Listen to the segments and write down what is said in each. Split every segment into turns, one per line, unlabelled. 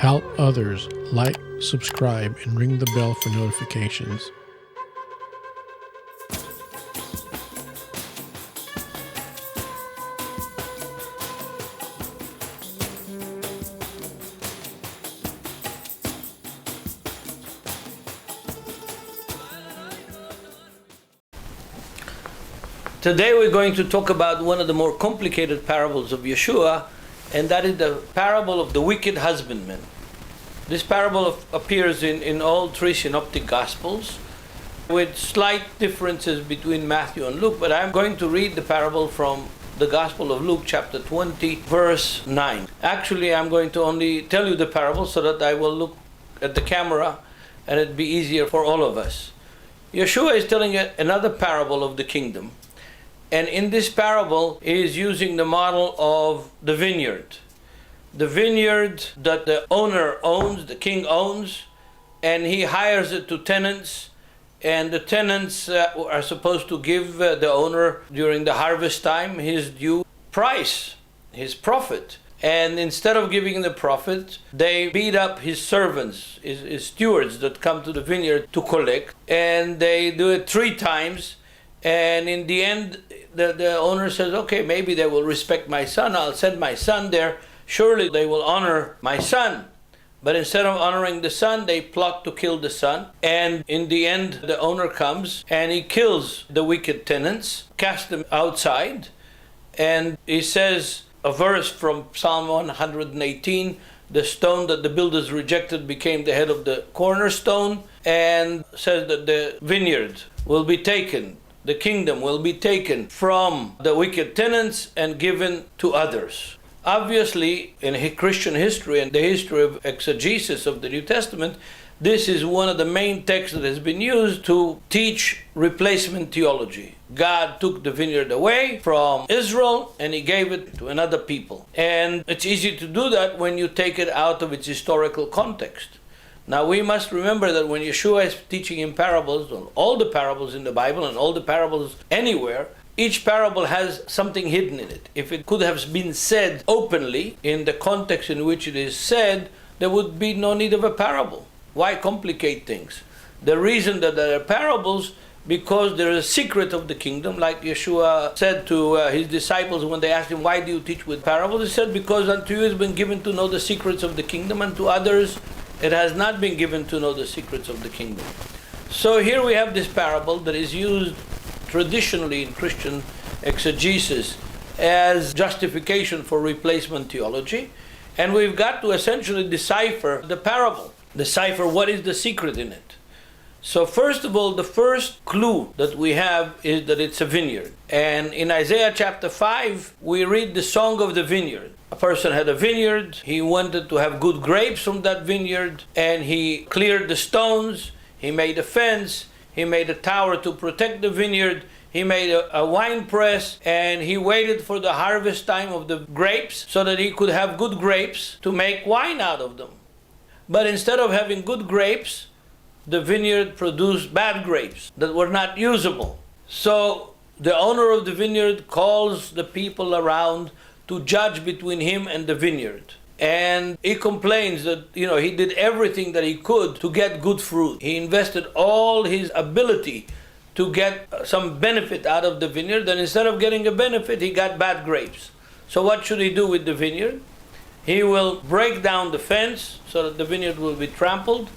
Help others. Like, subscribe, and ring the bell for notifications.
Today we're going to talk about one of the more complicated parables of Yeshua, and that is the parable of the Wicked Husbandmen. This parable appears in all three synoptic gospels, with slight differences between Matthew and Luke, but I'm going to read the parable from the Gospel of Luke, chapter 20, verse 9. Actually, I'm going to only tell you the parable so that I will look at the camera and it'd be easier for all of us. Yeshua is telling another parable of the kingdom. And in this parable, he is using the model of the vineyard. The vineyard that the owner owns, the king owns, and he hires it to tenants. And the tenants are supposed to give the owner, during the harvest time, his due price, his profit. And instead of giving the profit, they beat up his servants, his stewards that come to the vineyard to collect. And they do it 3 times. And in the end, the owner says, okay, maybe they will respect my son. I'll send my son there. Surely they will honor my son. But instead of honoring the son, they plot to kill the son. And in the end, the owner comes and he kills the wicked tenants, casts them outside. And he says a verse from Psalm 118, the stone that the builders rejected became the head of the cornerstone, and says that the vineyard will be taken. The kingdom will be taken from the wicked tenants and given to others. Obviously, in Christian history and the history of exegesis of the New Testament, this is one of the main texts that has been used to teach replacement theology. God took the vineyard away from Israel and he gave it to another people. And it's easy to do that when you take it out of its historical context. Now we must remember that when Yeshua is teaching in parables, all the parables in the Bible and all the parables anywhere, each parable has something hidden in it. If it could have been said openly in the context in which it is said, there would be no need of a parable. Why complicate things? The reason that there are parables, because there is a secret of the kingdom, like Yeshua said to his disciples when they asked him, why do you teach with parables? He said, because unto you has been given to know the secrets of the kingdom, and to others it has not been given to know the secrets of the kingdom. So here we have this parable that is used traditionally in Christian exegesis as justification for replacement theology. And we've got to essentially decipher the parable, decipher what is the secret in it. So first of all, the first clue that we have is that it's a vineyard. And in Isaiah chapter 5, we read the song of the vineyard. A person had a vineyard, he wanted to have good grapes from that vineyard, and he cleared the stones, he made a fence, he made a tower to protect the vineyard, he made a wine press, and he waited for the harvest time of the grapes so that he could have good grapes to make wine out of them. But instead of having good grapes, the vineyard produced bad grapes that were not usable. So the owner of the vineyard calls the people around to judge between him and the vineyard. And he complains that, he did everything that he could to get good fruit. He invested all his ability to get some benefit out of the vineyard, and instead of getting a benefit, he got bad grapes. So what should he do with the vineyard? He will break down the fence so that the vineyard will be trampled.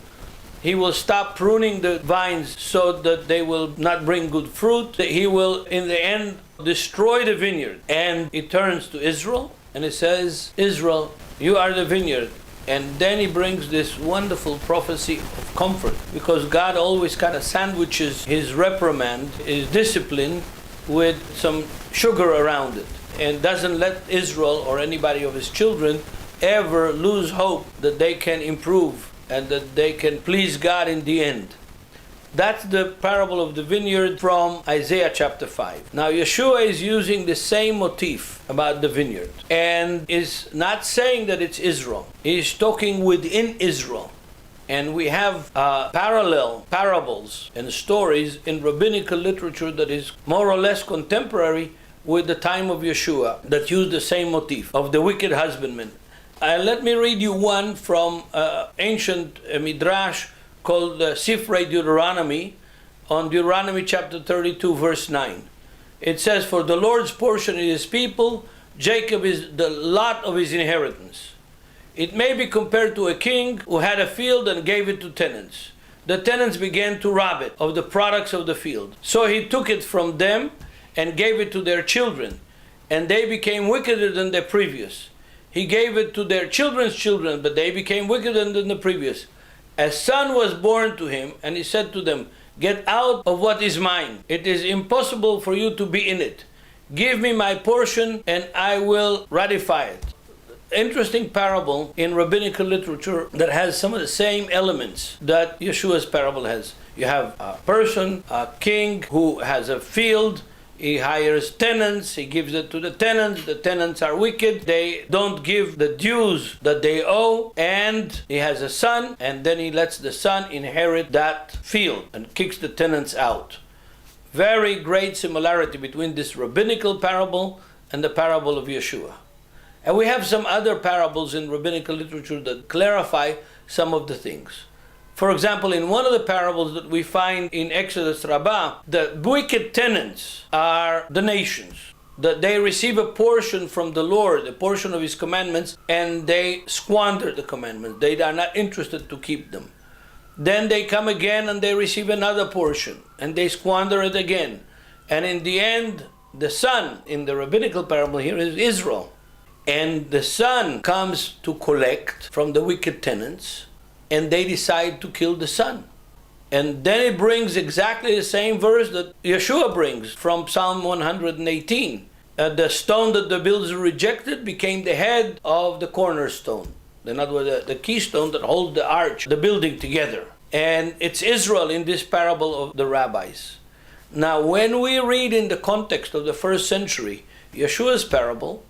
He will stop pruning the vines so that they will not bring good fruit. He will, in the end, destroy the vineyard. And he turns to Israel and he says, Israel, you are the vineyard. And then he brings this wonderful prophecy of comfort, because God always kind of sandwiches his reprimand, his discipline, with some sugar around it, and doesn't let Israel or anybody of his children ever lose hope that they can improve and that they can please God in the end. That's the parable of the vineyard from Isaiah chapter 5. Now Yeshua is using the same motif about the vineyard and is not saying that it's Israel. He's talking within Israel. And we have parallel parables and stories in rabbinical literature that is more or less contemporary with the time of Yeshua that use the same motif of the wicked husbandman. Let me read you one from ancient midrash called Sifrei Deuteronomy, on Deuteronomy chapter 32, verse 9. It says, "For the Lord's portion is his people, Jacob is the lot of his inheritance. It may be compared to a king who had a field and gave it to tenants. The tenants began to rob it of the products of the field. So he took it from them and gave it to their children, and they became wickeder than the previous. He gave it to their children's children, but they became wickeder than the previous. A son was born to him, and he said to them, 'Get out of what is mine. It is impossible for you to be in it. Give me my portion, and I will ratify it.'" Interesting parable in rabbinical literature that has some of the same elements that Yeshua's parable has. You have a person, a king, who has a field. He hires tenants, he gives it to the tenants are wicked, they don't give the dues that they owe, and he has a son, and then he lets the son inherit that field and kicks the tenants out. Very great similarity between this rabbinical parable and the parable of Yeshua. And we have some other parables in rabbinical literature that clarify some of the things. For example, in one of the parables that we find in Exodus Rabbah, the wicked tenants are the nations, that they receive a portion from the Lord, a portion of his commandments, and they squander the commandments. They are not interested to keep them. Then they come again and they receive another portion, and they squander it again. And in the end, the son in the rabbinical parable here is Israel. And the son comes to collect from the wicked tenants, and they decide to kill the son. And then it brings exactly the same verse that Yeshua brings from Psalm 118. The stone that the builders rejected became the head of the cornerstone. In other words, the keystone that holds the arch, the building together. And it's Israel in this parable of the rabbis. Now, when we read in the context of the first century, Yeshua's parable,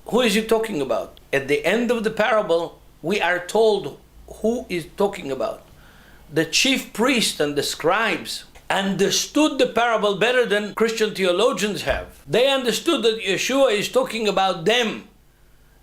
who is he talking about? At the end of the parable, we are told who is talking about. The chief priests and the scribes understood the parable better than Christian theologians have. They understood that Yeshua is talking about them,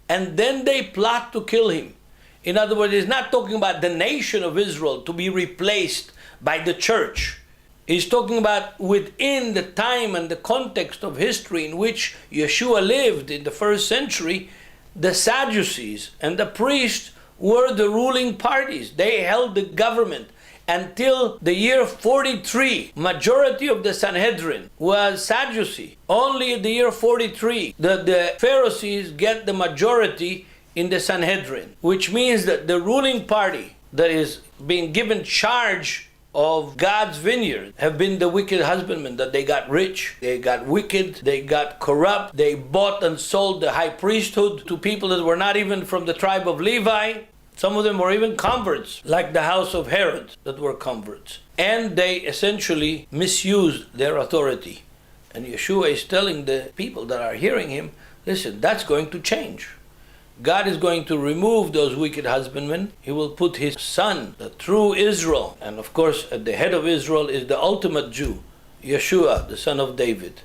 and then they plot to kill him. In other words, he's not talking about the nation of Israel to be replaced by the church. He's talking about within the time and the context of history in which Yeshua lived in the first century, the Sadducees and the priests were the ruling parties. They held the government until the year 43. Majority of the Sanhedrin was Sadducee. Only in the year 43 the Pharisees get the majority in the Sanhedrin, which means that the ruling party that is being given charge of God's vineyard have been the wicked husbandmen, that they got rich, they got wicked, they got corrupt, they bought and sold the high priesthood to people that were not even from the tribe of Levi. Some of them were even converts, like the house of Herod that were converts. And they essentially misused their authority. And Yeshua is telling the people that are hearing him, listen, that's going to change. God is going to remove those wicked husbandmen. He will put his son, the true Israel. And of course, at the head of Israel is the ultimate Jew, Yeshua, the son of David.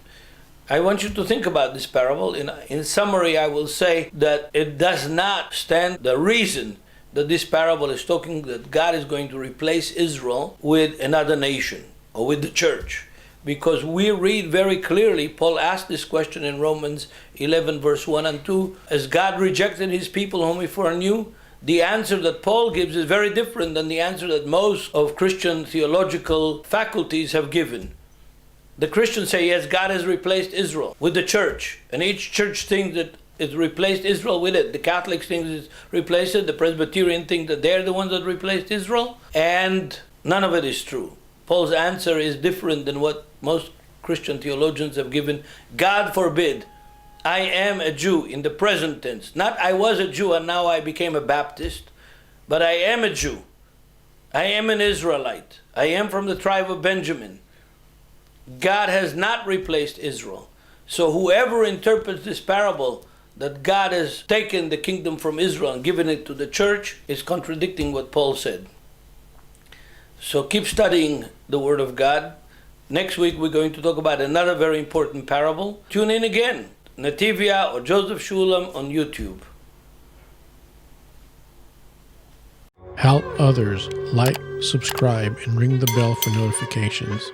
I want you to think about this parable. In summary, I will say that it does not stand the reason that this parable is talking that God is going to replace Israel with another nation or with the church. Because we read very clearly, Paul asked this question in Romans 11 verse 1 and 2, as God rejected his people whom he foreknew, the answer that Paul gives is very different than the answer that most of Christian theological faculties have given. The Christians say, yes, God has replaced Israel with the church, and each church thinks that it's replaced Israel with it. The Catholics think it's replaced it, the Presbyterian think that they're the ones that replaced Israel, and none of it is true. Paul's answer is different than what most Christian theologians have given. God forbid, I am a Jew in the present tense. Not I was a Jew and now I became a Baptist, but I am a Jew. I am an Israelite. I am from the tribe of Benjamin. God has not replaced Israel. So whoever interprets this parable that God has taken the kingdom from Israel and given it to the church is contradicting what Paul said. So keep studying the Word of God. Next week we're going to talk about another very important parable. Tune in again, Netivyah or Joseph Shulam on YouTube.
Help others. Like, subscribe, and ring the bell for notifications.